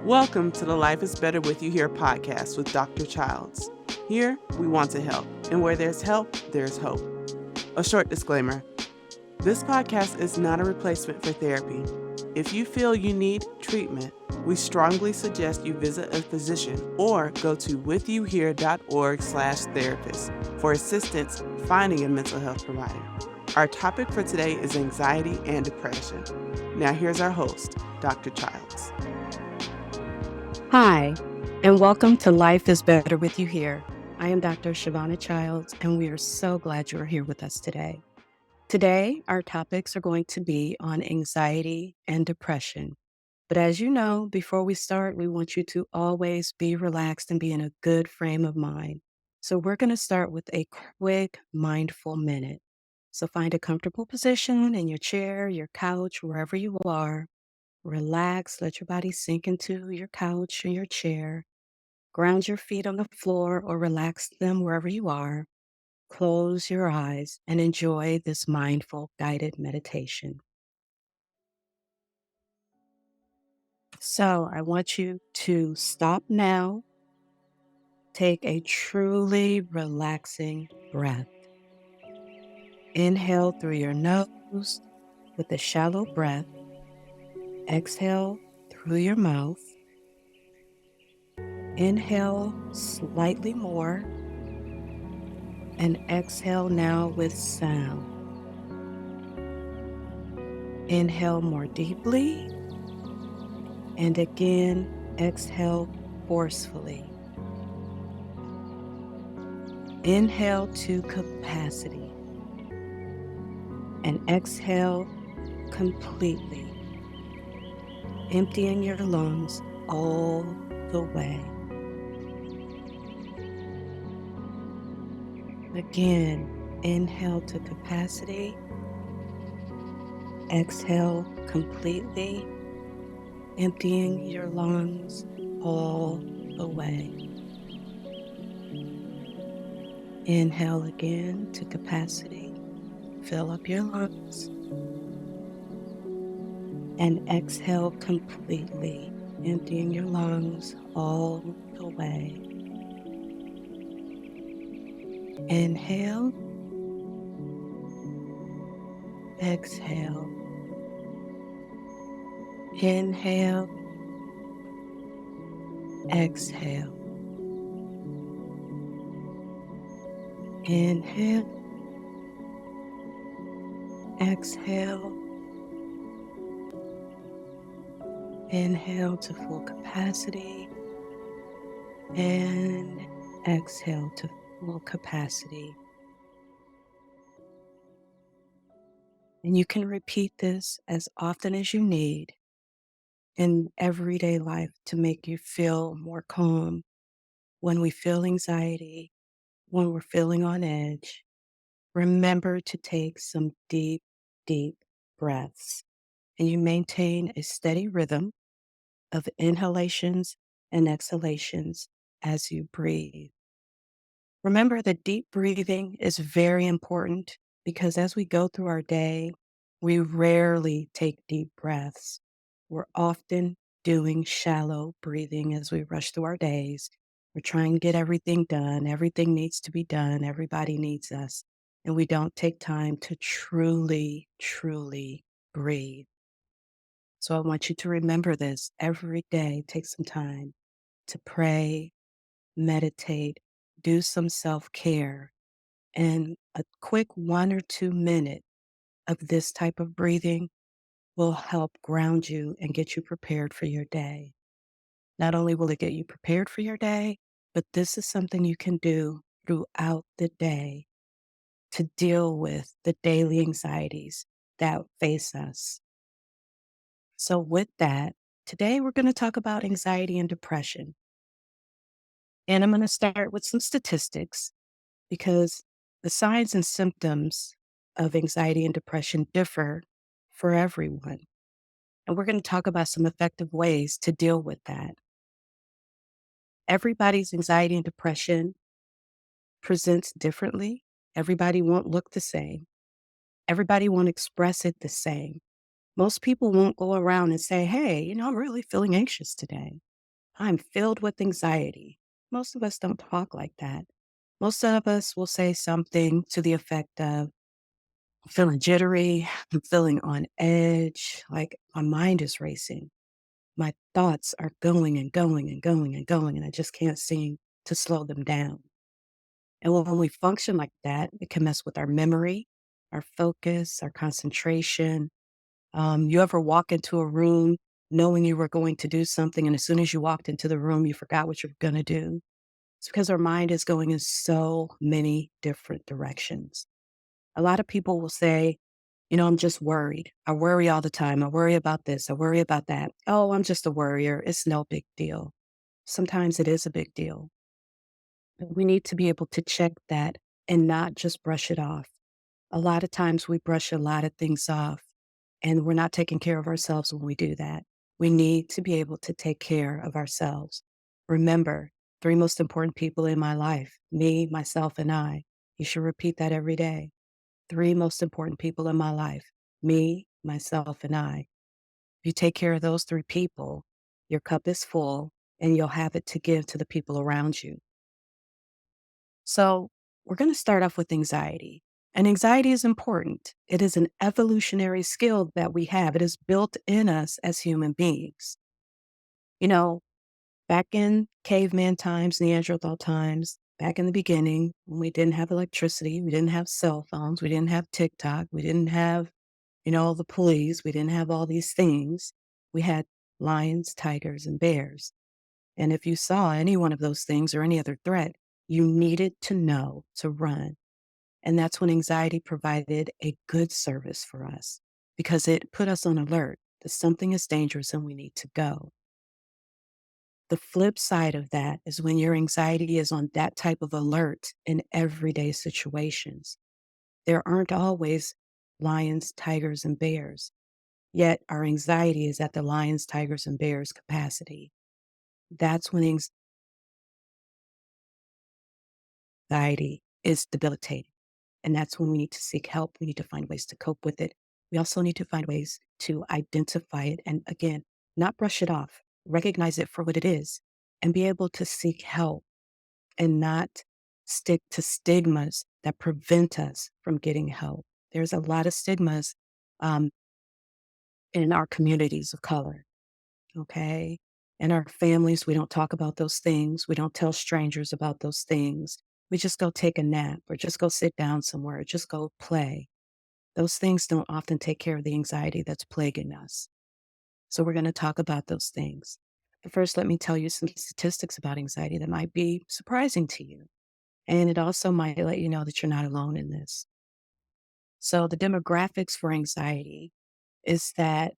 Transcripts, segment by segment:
Welcome to the Life is Better With You Here podcast with Dr. Childs. Here, we want to help, and where there's help, there's hope. A short disclaimer. This podcast is not a replacement for therapy. If you feel you need treatment, we strongly suggest you visit a physician or go to withyouhere.org/therapist for assistance finding a mental health provider. Our topic for today is anxiety and depression. Now here's our host, Dr. Childs. Hi, and welcome to Life is Better With You Here. I am Dr. Shavonna Childs, and we are so glad you are here with us today. Today, our topics are going to be on anxiety and depression. But as you know, before we start, we want you to always be relaxed and be in a good frame of mind. So we're going to start with a quick mindful minute. So find a comfortable position in your chair, your couch, wherever you are. Relax, let your body sink into your couch or your chair. Ground your feet on the floor or relax them wherever you are. Close your eyes and enjoy this mindful guided meditation. So I want you to stop now. Take a truly relaxing breath. Inhale through your nose with a shallow breath. Exhale through your mouth. Inhale slightly more and exhale now with sound. Inhale more deeply and again exhale forcefully. Inhale to capacity and exhale completely, emptying your lungs all the way. Again, inhale to capacity, exhale completely, emptying your lungs all the way. Inhale again to capacity, fill up your lungs, and exhale completely, emptying your lungs all the way. Inhale, exhale, inhale, exhale, inhale, exhale, inhale to full capacity, and exhale to full capacity. And you can repeat this as often as you need in everyday life to make you feel more calm. When we feel anxiety, when we're feeling on edge, remember to take some deep, deep breaths. And you maintain a steady rhythm of inhalations and exhalations as you breathe. Remember that deep breathing is very important because as we go through our day, we rarely take deep breaths. We're often doing shallow breathing as we rush through our days. We're trying to get everything done. Everything needs to be done. Everybody needs us. And we don't take time to truly, truly breathe. So I want you to remember this every day. Take some time to pray, meditate, do some self-care, and a quick 1 or 2 minute of this type of breathing will help ground you and get you prepared for your day. Not only will it get you prepared for your day, but this is something you can do throughout the day to deal with the daily anxieties that face us. So with that, today we're going to talk about anxiety and depression. And I'm going to start with some statistics because the signs and symptoms of anxiety and depression differ for everyone. And we're going to talk about some effective ways to deal with that. Everybody's anxiety and depression presents differently. Everybody won't look the same. Everybody won't express it the same. Most people won't go around and say, hey, I'm really feeling anxious today. I'm filled with anxiety. Most of us don't talk like that. Most of us will say something to the effect of, "I'm feeling jittery, I'm feeling on edge, like my mind is racing. My thoughts are going and going and going and going, and I just can't seem to slow them down." And when we function like that, it can mess with our memory, our focus, our concentration. You ever walk into a room knowing you were going to do something, and as soon as you walked into the room, you forgot what you were going to do? It's because our mind is going in so many different directions. A lot of people will say, I'm just worried. I worry all the time. I worry about this. I worry about that. Oh, I'm just a worrier. It's no big deal. Sometimes it is a big deal. But we need to be able to check that and not just brush it off. A lot of times we brush a lot of things off and we're not taking care of ourselves when we do that. We need to be able to take care of ourselves. Remember, three most important people in my life: me, myself, and I. You should repeat that every day. Three most important people in my life: me, myself, and I. If you take care of those three people, your cup is full and you'll have it to give to the people around you. So, we're going to start off with anxiety. And anxiety is important. It is an evolutionary skill that we have, it is built in us as human beings. You know, back in caveman times, Neanderthal times, back in the beginning, when we didn't have electricity, we didn't have cell phones, we didn't have TikTok, we didn't have, the police, we didn't have all these things. We had lions, tigers, and bears. And if you saw any one of those things or any other threat, you needed to know to run. And that's when anxiety provided a good service for us because it put us on alert that something is dangerous and we need to go. The flip side of that is when your anxiety is on that type of alert in everyday situations. There aren't always lions, tigers, and bears, yet our anxiety is at the lions, tigers, and bears capacity. That's when anxiety is debilitating. And that's when we need to seek help. We need to find ways to cope with it. We also need to find ways to identify it and, again, not brush it off, recognize it for what it is, and be able to seek help and not stick to stigmas that prevent us from getting help. There's a lot of stigmas um, in our communities of color, okay? In our families, we don't talk about those things. We don't tell strangers about those things. We just go take a nap or just go sit down somewhere or just go play. Those things don't often take care of the anxiety that's plaguing us. So we're going to talk about those things. But first, let me tell you some statistics about anxiety that might be surprising to you. And it also might let you know that you're not alone in this. So the demographics for anxiety is that,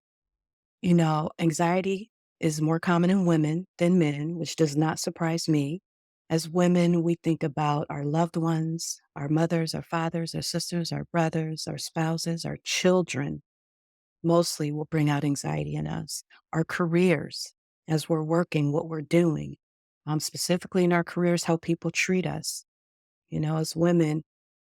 anxiety is more common in women than men, which does not surprise me. As women, we think about our loved ones, our mothers, our fathers, our sisters, our brothers, our spouses, our children mostly will bring out anxiety in us. Our careers, as we're working, what we're doing, specifically in our careers, how people treat us. As women,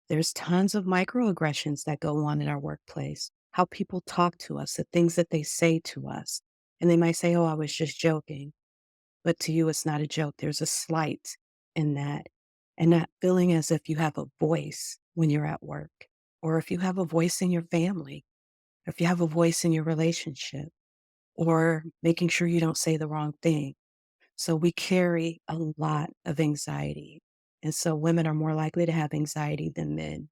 there's tons of microaggressions that go on in our workplace, how people talk to us, the things that they say to us. And they might say, "Oh, I was just joking." But to you, it's not a joke. There's a slight in that. And not feeling as if you have a voice when you're at work, or if you have a voice in your family, or if you have a voice in your relationship, or making sure you don't say the wrong thing. So we carry a lot of anxiety. And so women are more likely to have anxiety than men.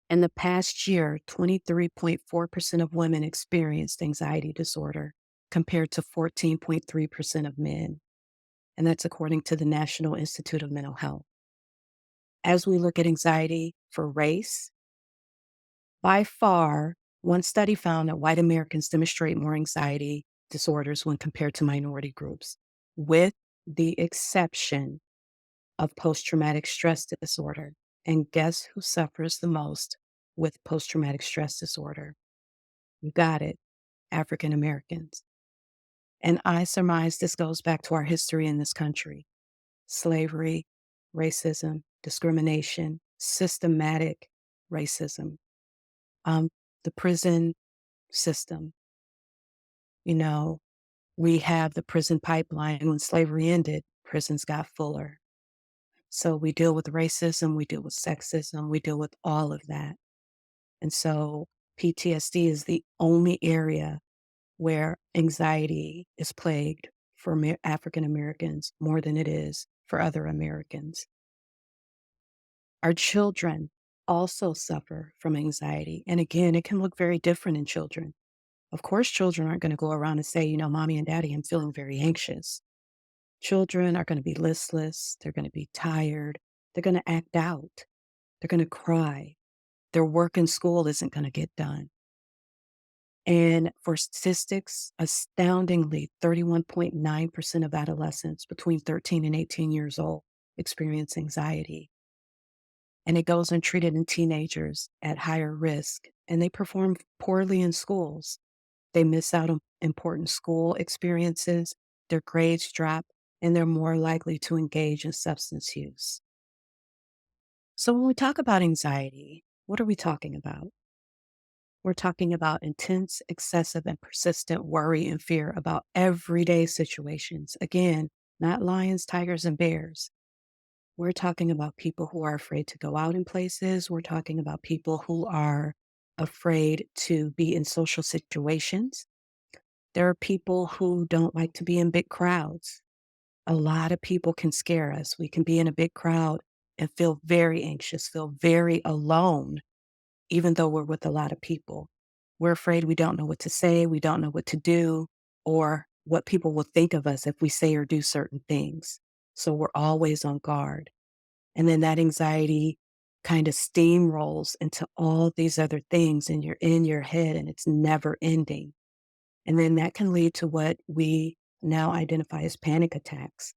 In the past year, 23.4% of women experienced anxiety disorder compared to 14.3% of men. And that's according to the National Institute of Mental Health. As we look at anxiety for race, by far, one study found that white Americans demonstrate more anxiety disorders when compared to minority groups, with the exception of post traumatic stress disorder. And guess who suffers the most with post traumatic stress disorder? You got it, African Americans. And I surmise this goes back to our history in this country: slavery, racism, discrimination, systematic racism, um, the prison system, you know, We have the prison pipeline. When slavery ended, prisons got fuller. So we deal with racism, we deal with sexism, we deal with all of that. And so PTSD is the only area where anxiety is plagued for African Americans more than it is for other Americans. Our children also suffer from anxiety. And again, it can look very different in children. Of course, children aren't going to go around and say, mommy and daddy, I'm feeling very anxious. Children are going to be listless. They're going to be tired. They're going to act out. They're going to cry. Their work in school isn't going to get done. And for statistics, astoundingly, 31.9% of adolescents between 13 and 18 years old experience anxiety. And it goes untreated in teenagers at higher risk, and they perform poorly in schools. They miss out on important school experiences, their grades drop, and they're more likely to engage in substance use. So when we talk about anxiety, what are we talking about? We're talking about intense, excessive, and persistent worry and fear about everyday situations. Again, not lions, tigers, and bears. We're talking about people who are afraid to go out in places. We're talking about people who are afraid to be in social situations. There are people who don't like to be in big crowds. A lot of people can scare us. We can be in a big crowd and feel very anxious, feel very alone, even though we're with a lot of people. We're afraid we don't know what to say, we don't know what to do, or what people will think of us if we say or do certain things. So we're always on guard. And then that anxiety kind of steamrolls into all these other things, and you're in your head and it's never ending. And then that can lead to what we now identify as panic attacks.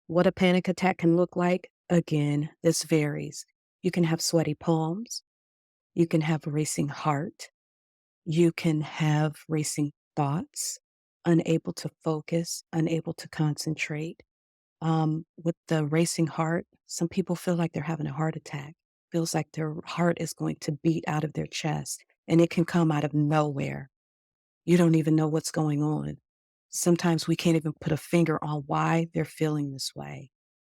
What a panic attack can look like, again, this varies. You can have sweaty palms, you can have a racing heart, you can have racing thoughts, unable to focus, unable to concentrate. With the racing heart, some people feel like they're having a heart attack, feels like their heart is going to beat out of their chest, and it can come out of nowhere. You don't even know what's going on. Sometimes we can't even put a finger on why they're feeling this way.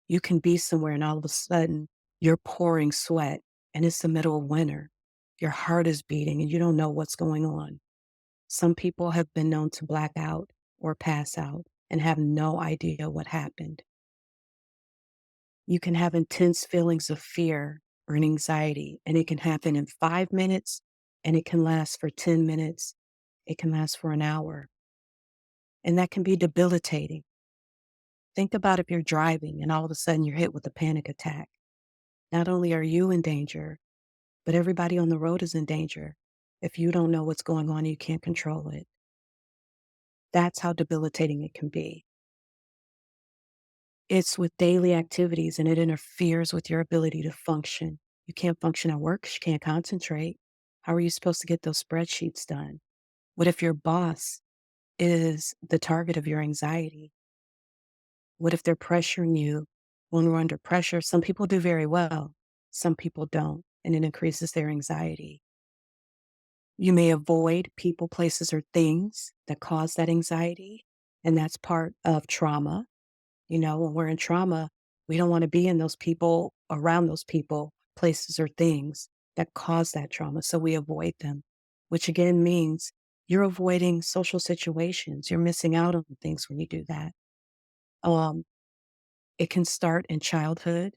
You can be somewhere and all of a sudden you're pouring sweat and it's the middle of winter. Your heart is beating and you don't know what's going on. Some people have been known to black out or pass out and have no idea what happened. You can have intense feelings of fear or an anxiety, and it can happen in 5 minutes and it can last for 10 minutes. It can last for an hour. And that can be debilitating. Think about if you're driving and all of a sudden you're hit with a panic attack. Not only are you in danger, but everybody on the road is in danger. If you don't know what's going on, you can't control it. That's how debilitating it can be. It's with daily activities and it interferes with your ability to function. You can't function at work, you can't concentrate. How are you supposed to get those spreadsheets done? What if your boss is the target of your anxiety? What if they're pressuring you when we're under pressure? Some people do very well, some people don't, and it increases their anxiety. You may avoid people, places, or things that cause that anxiety, and that's part of trauma. When we're in trauma, we don't want to be in those people, around those people, places, or things that cause that trauma. So we avoid them, which again means you're avoiding social situations. You're missing out on things when you do that. Um, it can start in childhood.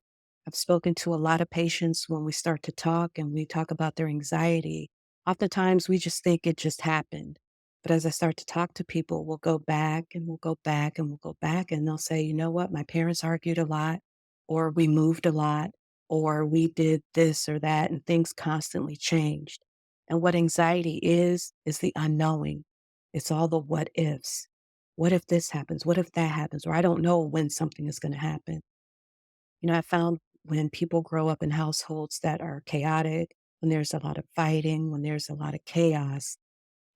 I've spoken to a lot of patients when we start to talk and we talk about their anxiety. Oftentimes we just think it just happened. But as I start to talk to people, we'll go back and we'll go back and we'll go back and they'll say, you know what, my parents argued a lot, or we moved a lot, or we did this or that, and things constantly changed. And what anxiety is the unknowing. It's all the what ifs. What if this happens? What if that happens? Or I don't know when something is going to happen. I found when people grow up in households that are chaotic, when there's a lot of fighting, when there's a lot of chaos,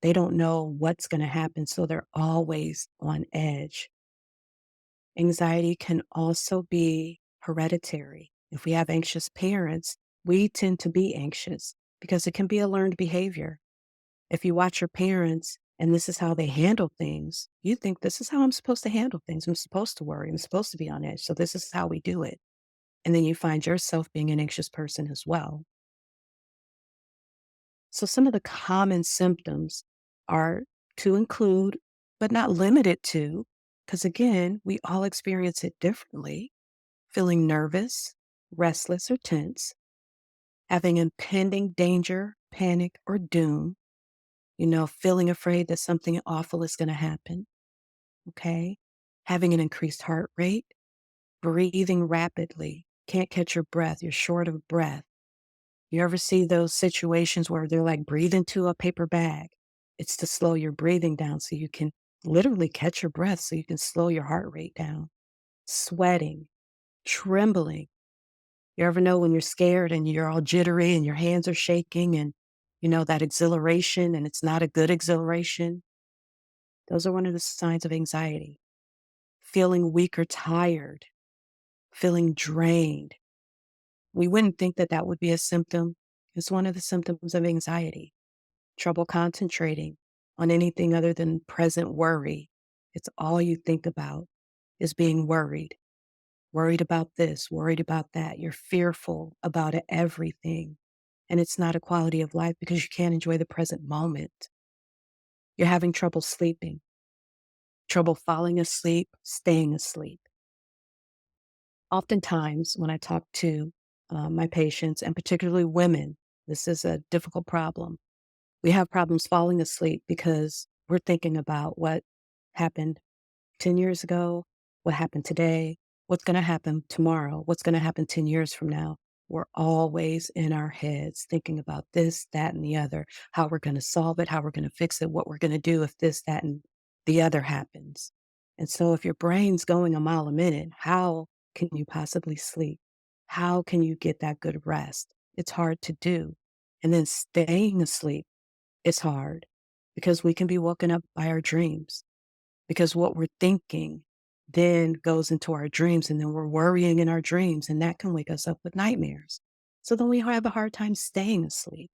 they don't know what's going to happen. So they're always on edge. Anxiety can also be hereditary. If we have anxious parents, we tend to be anxious because it can be a learned behavior. If you watch your parents and this is how they handle things, you think this is how I'm supposed to handle things. I'm supposed to worry. I'm supposed to be on edge. So this is how we do it. And then you find yourself being an anxious person as well. So some of the common symptoms are to include, but not limited to, because again, we all experience it differently, feeling nervous, restless, or tense, having impending danger, panic, or doom, feeling afraid that something awful is going to happen. Okay. Having an increased heart rate, breathing rapidly, can't catch your breath, you're short of breath. You ever see those situations where they're like breathe into a paper bag? It's to slow your breathing down so you can literally catch your breath so you can slow your heart rate down. Sweating, trembling. You ever know when you're scared and you're all jittery and your hands are shaking and that exhilaration and it's not a good exhilaration? Those are one of the signs of anxiety. Feeling weak or tired, feeling drained. We wouldn't think that that would be a symptom. It's one of the symptoms of anxiety. Trouble concentrating on anything other than present worry. It's all you think about is being worried. Worried about this, worried about that. You're fearful about everything. And it's not a quality of life because you can't enjoy the present moment. You're having trouble sleeping, trouble falling asleep, staying asleep. Oftentimes, when I talk to my patients, and particularly women, this is a difficult problem. We have problems falling asleep because we're thinking about what happened 10 years ago, what happened today, what's going to happen tomorrow, what's going to happen 10 years from now. We're always in our heads thinking about this, that, and the other, how we're going to solve it, how we're going to fix it, what we're going to do if this, that, and the other happens. And so if your brain's going a mile a minute, how can you possibly sleep? How can you get that good rest? It's hard to do. And then staying asleep is hard because we can be woken up by our dreams because what we're thinking then goes into our dreams and then we're worrying in our dreams and that can wake us up with nightmares. So then we have a hard time staying asleep.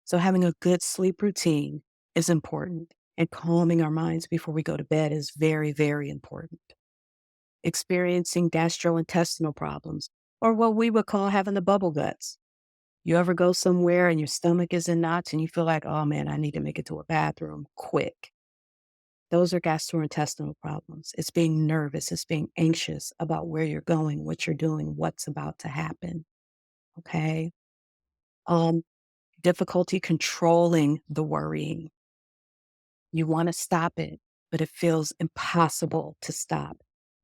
So having a good sleep routine is important and calming our minds before we go to bed is very, very important. Experiencing gastrointestinal problems or what we would call having the bubble guts. You ever go somewhere and your stomach is in knots and you feel like, oh man, I need to make it to a bathroom quick. Those are gastrointestinal problems. It's being nervous. It's being anxious about where you're going, what you're doing, what's about to happen. Okay. Um, Difficulty controlling the worrying. You want to stop it, but it feels impossible to stop.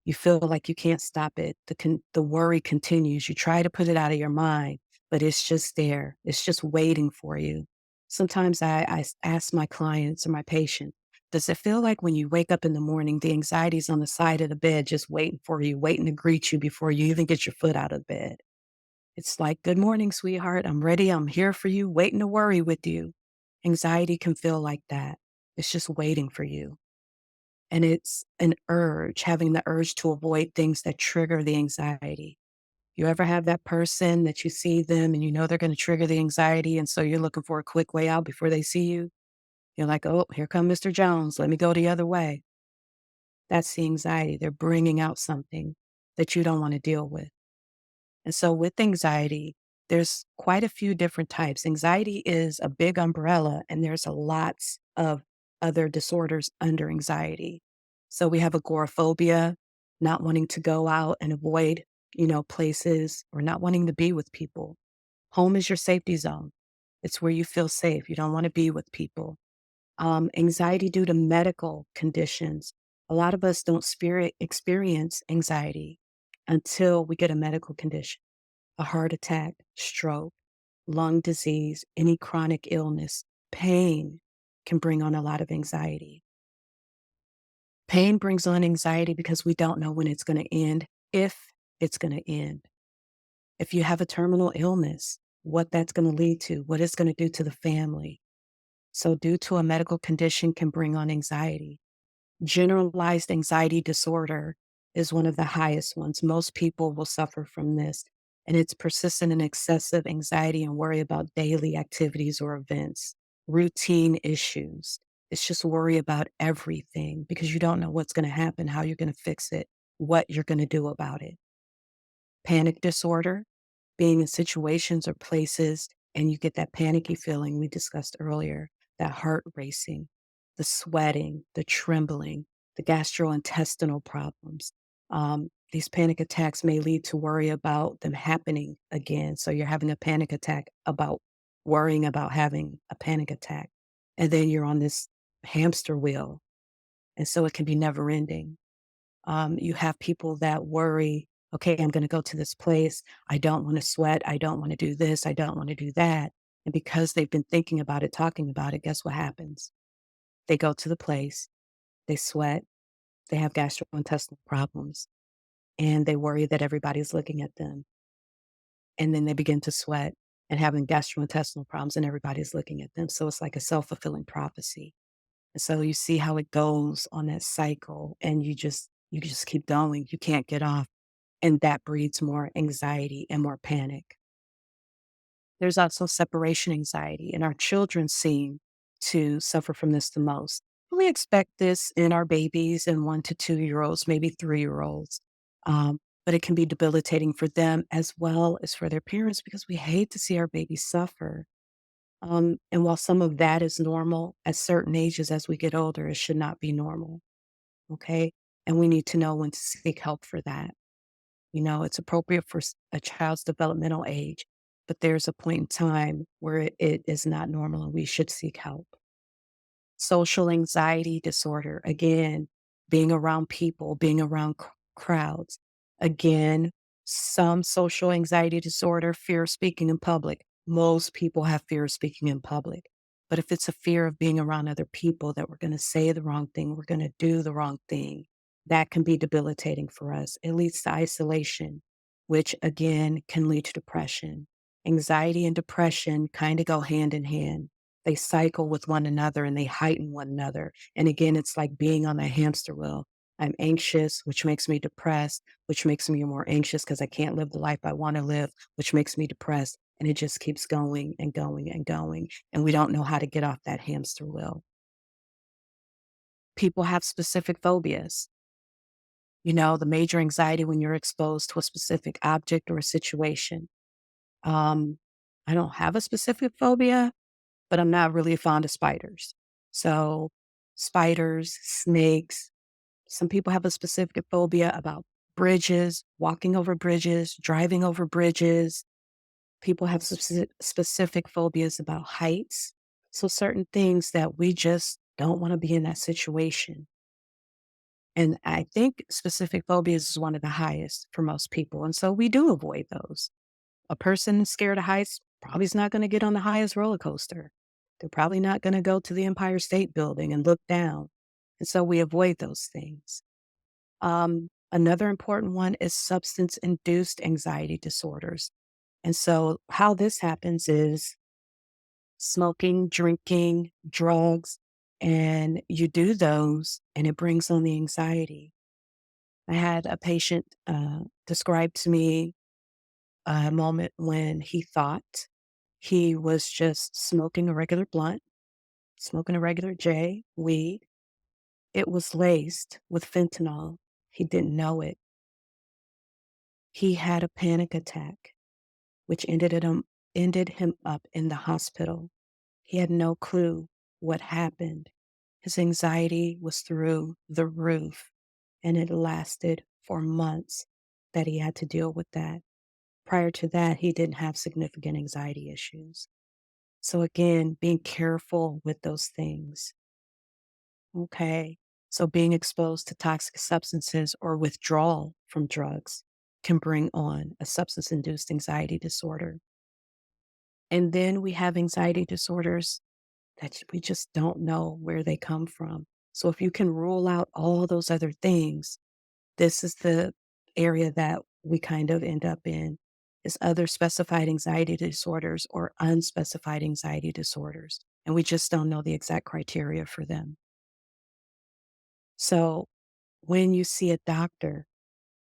You feel like you can't stop it. The worry continues. You try to put it out of your mind, but it's just there. It's just waiting for you. Sometimes I ask my clients or my patient, does it feel like when you wake up in the morning, the anxiety's on the side of the bed just waiting for you, waiting to greet you before you even get your foot out of bed? It's like, good morning, sweetheart. I'm ready. I'm here for you, waiting to worry with you. Anxiety can feel like that. It's just waiting for you. And it's an urge, having the urge to avoid things that trigger the anxiety. You ever have that person that you see them and you know they're going to trigger the anxiety, and so you're looking for a quick way out before they see you? You're like, oh, here come Mr. Jones. Let me go the other way. That's the anxiety. They're bringing out something that you don't want to deal with. And so with anxiety, there's quite a few different types. Anxiety is a big umbrella, and there's a lots of other disorders under anxiety. So we have agoraphobia, not wanting to go out and avoid, places or not wanting to be with people. Home is your safety zone. It's where you feel safe. You don't want to be with people. Anxiety due to medical conditions. A lot of us don't experience anxiety until we get a medical condition, a heart attack, stroke, lung disease, any chronic illness. Pain can bring on a lot of anxiety. Pain brings on anxiety because we don't know when it's going to end, if it's going to end. If you have a terminal illness, what that's going to lead to, what it's going to do to the family. So, due to a medical condition, can bring on anxiety. Generalized anxiety disorder is one of the highest ones. Most people will suffer from this, and it's persistent and excessive anxiety and worry about daily activities or events, routine issues. It's just worry about everything because you don't know what's going to happen, how you're going to fix it, what you're going to do about it. Panic disorder, being in situations or places and you get that panicky feeling we discussed earlier, that heart racing, the sweating, the trembling, the gastrointestinal problems. These panic attacks may lead to worry about them happening again. So you're having a panic attack about worrying about having a panic attack. And then you're on this hamster wheel. And so it can be never ending. You have people that worry, okay, I'm going to go to this place. I don't want to sweat. I don't want to do this. I don't want to do that. And because they've been thinking about it, talking about it, guess what happens? They go to the place, they sweat, they have gastrointestinal problems, and they worry that everybody's looking at them. And then they begin to sweat and having gastrointestinal problems, and everybody's looking at them. So it's like a self fulfilling prophecy. And so you see how it goes on that cycle, and you just keep going. You can't get off. And that breeds more anxiety and more panic. There's also separation anxiety, and our children seem to suffer from this the most. We expect this in our babies and 1 to 2 year olds, maybe 3 year olds. But it can be debilitating for them as well as for their parents because we hate to see our babies suffer. And while some of that is normal at certain ages, as we get older, it should not be normal. Okay. And we need to know when to seek help for that. It's appropriate for a child's developmental age, but there's a point in time where it is not normal and we should seek help. Social anxiety disorder, again, being around people, being around crowds. Again, some social anxiety disorder, fear of speaking in public. Most people have fear of speaking in public. But if it's a fear of being around other people that we're going to say the wrong thing, we're going to do the wrong thing, that can be debilitating for us. It leads to isolation, which again can lead to depression. Anxiety and depression kind of go hand in hand. They cycle with one another and they heighten one another. And again, it's like being on a hamster wheel. I'm anxious, which makes me depressed, which makes me more anxious because I can't live the life I want to live, which makes me depressed. And it just keeps going and going and going. And we don't know how to get off that hamster wheel. People have specific phobias. The major anxiety when you're exposed to a specific object or a situation. Um, I don't have a specific phobia, but I'm not really fond of spiders. So, spiders, snakes, some people have a specific phobia about bridges, walking over bridges, driving over bridges. People have specific phobias about heights. So, certain things that we just don't want to be in that situation. And I think specific phobias is one of the highest for most people. And so we do avoid those. A person scared of heights probably is not going to get on the highest roller coaster. They're probably not going to go to the Empire State Building and look down. And so we avoid those things. Another important one is substance induced anxiety disorders. And so how this happens is smoking, drinking, drugs, and you do those and it brings on the anxiety. I had a patient describe to me a moment when he thought he was just smoking a regular blunt, smoking a regular J, weed. It was laced with fentanyl. He didn't know it. He had a panic attack, which ended him up in the hospital. He had no clue what happened. His anxiety was through the roof, and it lasted for months that he had to deal with that. Prior to that, he didn't have significant anxiety issues. So again, being careful with those things. Okay. So being exposed to toxic substances or withdrawal from drugs can bring on a substance induced anxiety disorder. And then we have anxiety disorders that we just don't know where they come from. So if you can rule out all those other things, this is the area that we kind of end up in is other specified anxiety disorders or unspecified anxiety disorders. And we just don't know the exact criteria for them. So when you see a doctor,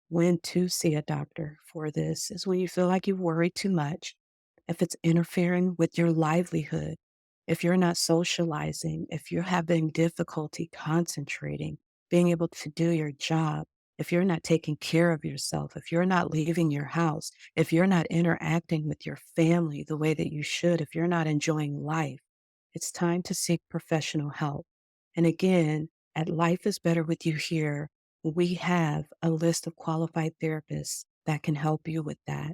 when to see a doctor for this is when you feel like you've worried too much, if it's interfering with your livelihood, if you're not socializing, if you're having difficulty concentrating, being able to do your job, if you're not taking care of yourself, if you're not leaving your house, if you're not interacting with your family the way that you should, if you're not enjoying life, it's time to seek professional help. And again, at Life is Better with You here, we have a list of qualified therapists that can help you with that.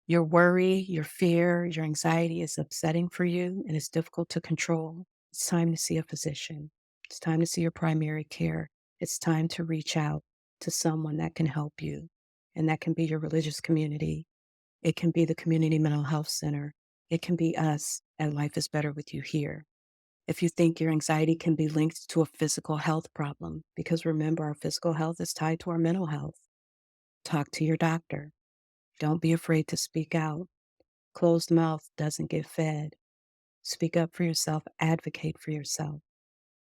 Your worry, your fear, your anxiety is upsetting for you and it's difficult to control. It's time to see a physician. It's time to see your primary care. It's time to reach out to someone that can help you. And that can be your religious community. It can be the community mental health center. It can be us at Life is Better with You here. If you think your anxiety can be linked to a physical health problem, because remember, our physical health is tied to our mental health, talk to your doctor. Don't be afraid to speak out. Closed mouth doesn't get fed. Speak up for yourself, advocate for yourself.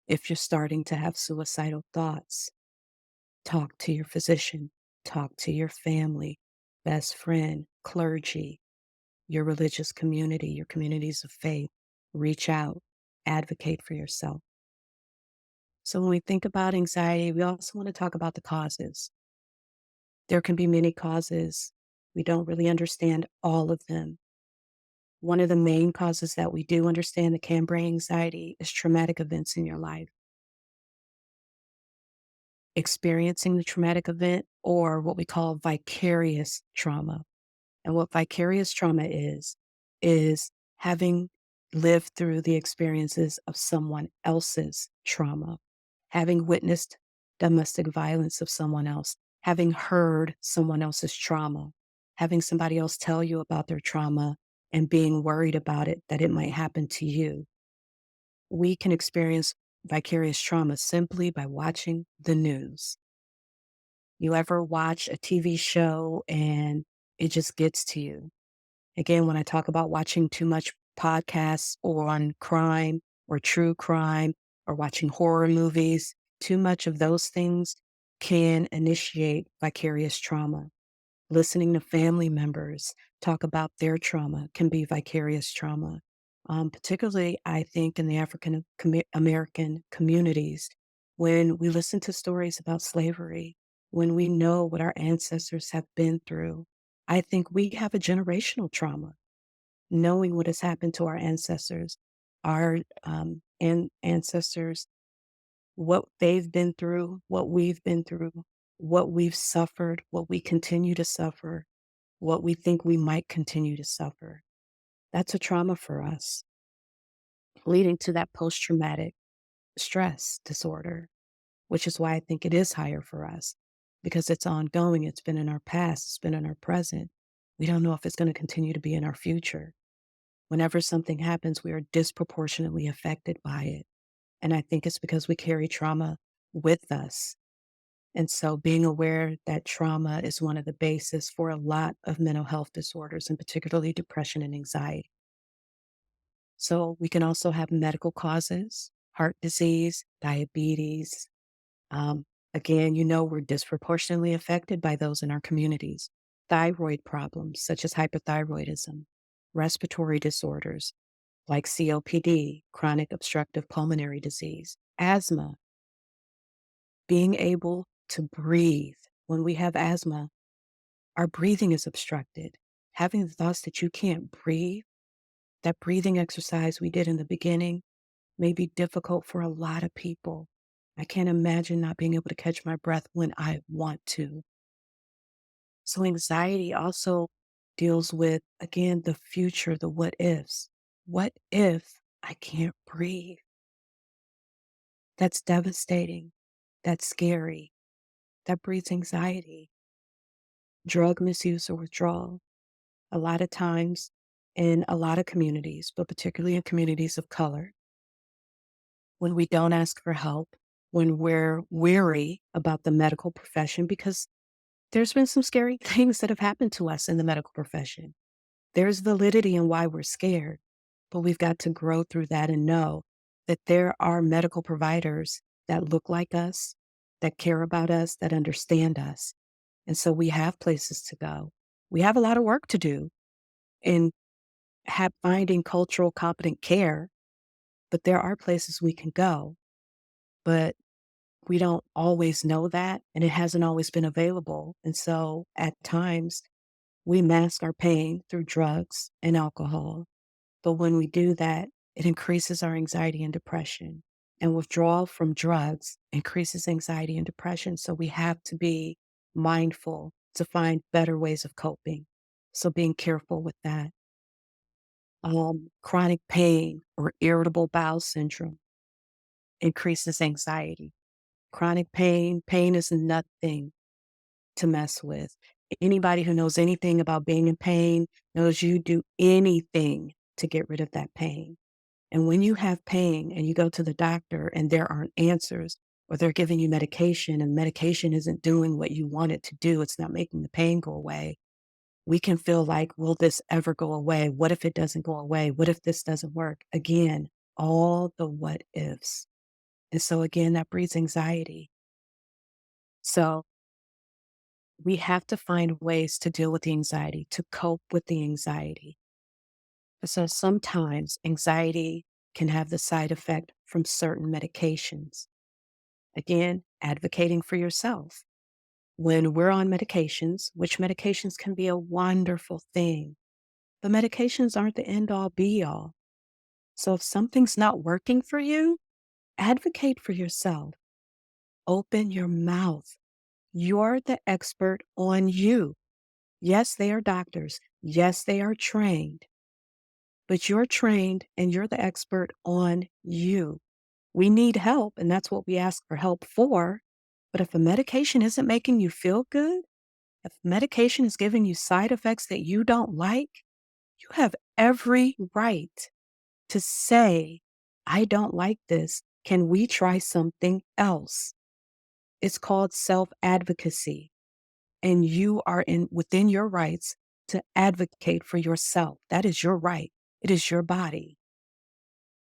If you're starting to have suicidal thoughts, talk to your physician, talk to your family, best friend, clergy, your religious community, your communities of faith. Reach out, advocate for yourself. So, when we think about anxiety, we also want to talk about the causes. There can be many causes. We don't really understand all of them. One of the main causes that we do understand that can bring anxiety is traumatic events in your life. Experiencing the traumatic event, or what we call vicarious trauma. And what vicarious trauma is having lived through the experiences of someone else's trauma, having witnessed domestic violence of someone else, having heard someone else's trauma, having somebody else tell you about their trauma and being worried about it, that it might happen to you. We can experience vicarious trauma simply by watching the news. You ever watch a TV show and it just gets to you? Again, when I talk about watching too much podcasts or on crime or true crime or watching horror movies, too much of those things can initiate vicarious trauma. Listening to family members talk about their trauma can be vicarious trauma. Particularly, I think, in the African American communities, when we listen to stories about slavery, when we know what our ancestors have been through, I think we have a generational trauma, knowing what has happened to our ancestors, our ancestors, what they've been through, what we've been through, what we've suffered, what we continue to suffer, what we think we might continue to suffer. That's a trauma for us, leading to that post traumatic stress disorder, which is why I think it is higher for us because it's ongoing. It's been in our past, it's been in our present. We don't know if it's going to continue to be in our future. Whenever something happens, we are disproportionately affected by it. And I think it's because we carry trauma with us. And so being aware that trauma is one of the bases for a lot of mental health disorders, and particularly depression and anxiety. So we can also have medical causes, heart disease, diabetes. Um, Again, we're disproportionately affected by those in our communities. Thyroid problems such as hypothyroidism, respiratory disorders like COPD, chronic obstructive pulmonary disease, asthma, being able to breathe. When we have asthma, our breathing is obstructed. Having the thoughts that you can't breathe, that breathing exercise we did in the beginning may be difficult for a lot of people. I can't imagine not being able to catch my breath when I want to. So, anxiety also deals with, again, the future, the what ifs. What if I can't breathe? That's devastating. That's scary. That breeds anxiety. Drug misuse or withdrawal. A lot of times in a lot of communities, but particularly in communities of color, when we don't ask for help, when we're weary about the medical profession, because there's been some scary things that have happened to us in the medical profession. There's validity in why we're scared, but we've got to grow through that and know that there are medical providers that look like us, that care about us, that understand us. And so we have places to go. We have a lot of work to do in finding cultural competent care, but there are places we can go. But we don't always know that, and it hasn't always been available. And so at times, we mask our pain through drugs and alcohol. But when we do that, it increases our anxiety and depression. And withdrawal from drugs increases anxiety and depression. So we have to be mindful to find better ways of coping. So being careful with that. Chronic pain or irritable bowel syndrome increases anxiety. Chronic pain is nothing to mess with. Anybody who knows anything about being in pain knows you do anything to get rid of that pain. And when you have pain and you go to the doctor and there aren't answers, or they're giving you medication and medication isn't doing what you want it to do, it's not making the pain go away, we can feel like, will this ever go away? What if it doesn't go away? What if this doesn't work? Again, all the what ifs. And so again, that breeds anxiety. So we have to find ways to deal with the anxiety, to cope with the anxiety. So sometimes anxiety can have the side effect from certain medications. Again, advocating for yourself. When we're on medications, which medications can be a wonderful thing, but medications aren't the end all be all. So if something's not working for you, advocate for yourself. Open your mouth. You're the expert on you. Yes, they are doctors. Yes, they are trained, but you're trained and you're the expert on you. We need help, and that's what we ask for help for. But if a medication isn't making you feel good, if medication is giving you side effects that you don't like, you have every right to say, I don't like this. Can we try something else? It's called self advocacy. And you are in within your rights to advocate for yourself. That is your right. It is your body.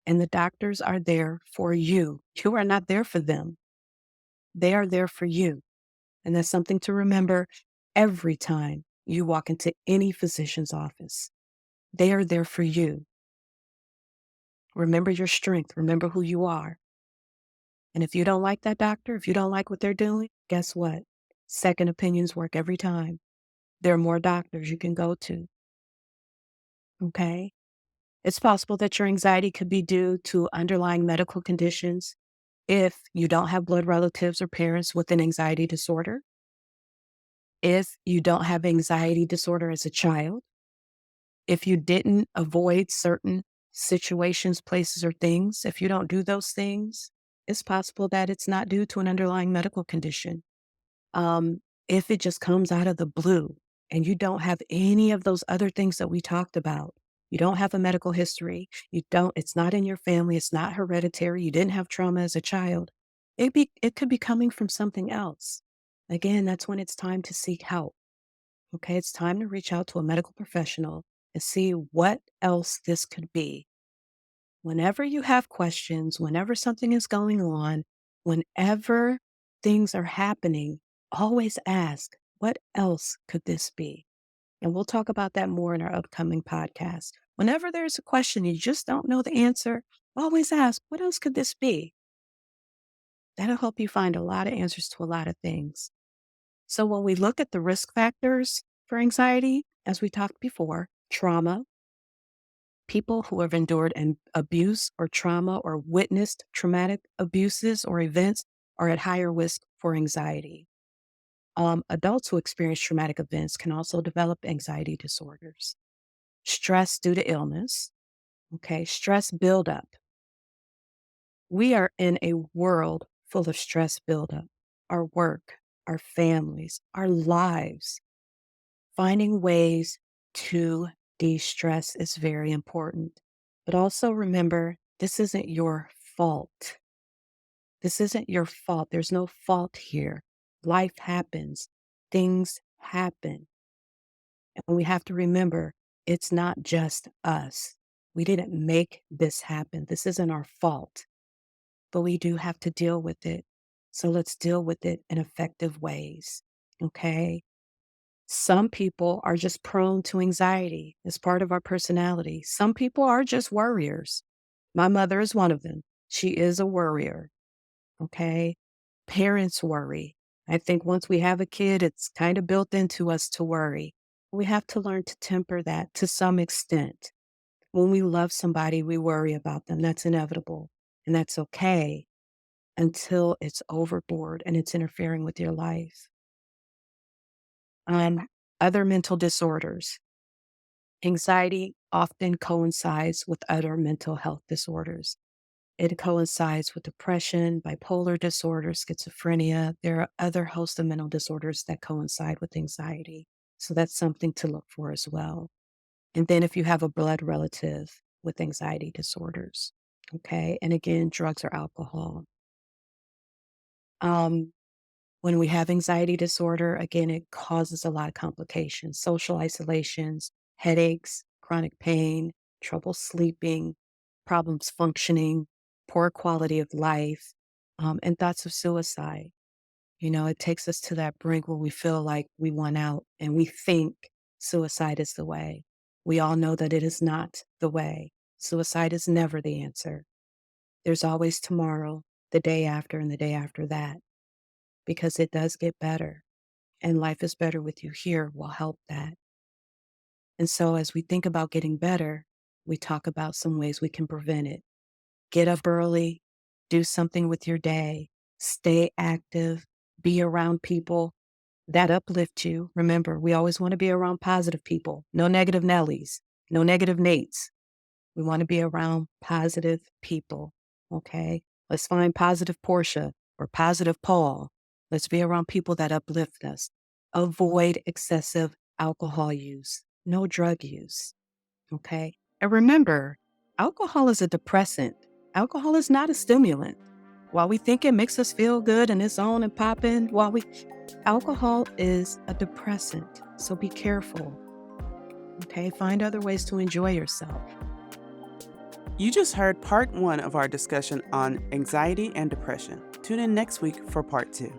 And the doctors are there for you. You are not there for them. They are there for you. And that's something to remember every time you walk into any physician's office. They are there for you. Remember your strength. Remember who you are. And if you don't like that doctor, if you don't like what they're doing, guess what? Second opinions work every time. There are more doctors you can go to. Okay? It's possible that your anxiety could be due to underlying medical conditions if you don't have blood relatives or parents with an anxiety disorder, if you don't have anxiety disorder as a child, if you didn't avoid certain situations, places, or things, if you don't do those things, it's possible that it's not due to an underlying medical condition. If it just comes out of the blue and you don't have any of those other things that we talked about, you don't have a medical history, it's not in your family, it's not hereditary, you didn't have trauma as a child, it could be coming from something else. Again, that's when it's time to seek help. Okay, it's time to reach out to a medical professional and see what else this could be. Whenever you have questions, whenever something is going on, whenever things are happening, always ask, what else could this be? And we'll talk about that more in our upcoming podcast. Whenever there's a question you just don't know the answer, always ask, what else could this be? That'll help you find a lot of answers to a lot of things. So when we look at the risk factors for anxiety, as we talked before, trauma, people who have endured an abuse or trauma or witnessed traumatic abuses or events are at higher risk for anxiety. Adults who experience traumatic events can also develop anxiety disorders. Stress due to illness, okay, stress buildup. We are in a world full of stress buildup. Our work, our families, our lives. Finding ways to de stress is very important. But also remember, this isn't your fault. This isn't your fault. There's no fault here. Life happens, things happen. And we have to remember it's not just us. We didn't make this happen. This isn't our fault, but we do have to deal with it. So let's deal with it in effective ways. Okay. Some people are just prone to anxiety. It's part of our personality. Some people are just worriers. My mother is one of them. She is a worrier. Okay. Parents worry. I think once we have a kid, it's kind of built into us to worry. We have to learn to temper that to some extent. When we love somebody, we worry about them. That's inevitable. And that's okay until it's overboard and it's interfering with your life. Other mental disorders. Anxiety often coincides with other mental health disorders. It coincides with depression, bipolar disorder, schizophrenia. There are other host of mental disorders that coincide with anxiety. So that's something to look for as well. And then if you have a blood relative with anxiety disorders, okay? And again, drugs or alcohol. Um, when we have anxiety disorder, again, it causes a lot of complications, social isolations, headaches, chronic pain, trouble sleeping, problems functioning, poor quality of life, and thoughts of suicide. It takes us to that brink where we feel like we want out and we think suicide is the way. We all know that it is not the way. Suicide is never the answer. There's always tomorrow, the day after, and the day after that, because it does get better. And life is better with you here will help that. And so as we think about getting better, we talk about some ways we can prevent it. Get up early, do something with your day, stay active, be around people that uplift you. Remember, we always want to be around positive people, no negative Nellies, no negative Nates. We want to be around positive people. Okay. Let's find positive Portia or positive Paul. Let's be around people that uplift us. Avoid excessive alcohol use, no drug use. Okay. And remember, alcohol is a depressant. Alcohol is not a stimulant. While we think it makes us feel good and it's on and popping, alcohol is a depressant. So be careful. Okay. Find other ways to enjoy yourself. You just heard part 1 of our discussion on anxiety and depression. Tune in next week for part 2.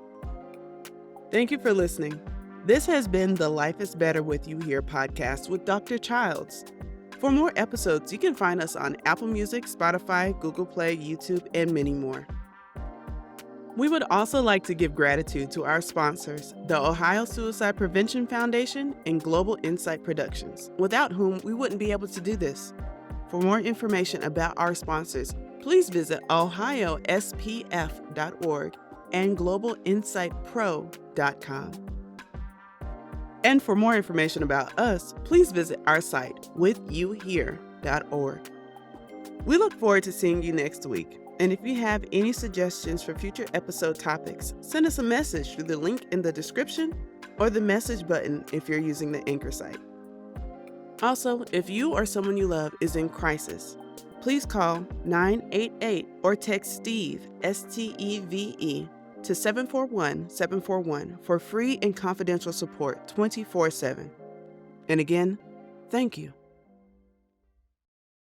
Thank you for listening. This has been the Life is Better With You Here podcast with Dr. Childs. For more episodes, you can find us on Apple Music, Spotify, Google Play, YouTube, and many more. We would also like to give gratitude to our sponsors, the Ohio Suicide Prevention Foundation and Global Insight Productions, without whom we wouldn't be able to do this. For more information about our sponsors, please visit ohiospf.org and globalinsightpro.com. And for more information about us, please visit our site, withyouhere.org. We look forward to seeing you next week. And if you have any suggestions for future episode topics, send us a message through the link in the description or the message button if you're using the Anchor site. Also, if you or someone you love is in crisis, please call 988 or text Steve, STEVE, to 741-741 for free and confidential support 24/7. And again, thank you.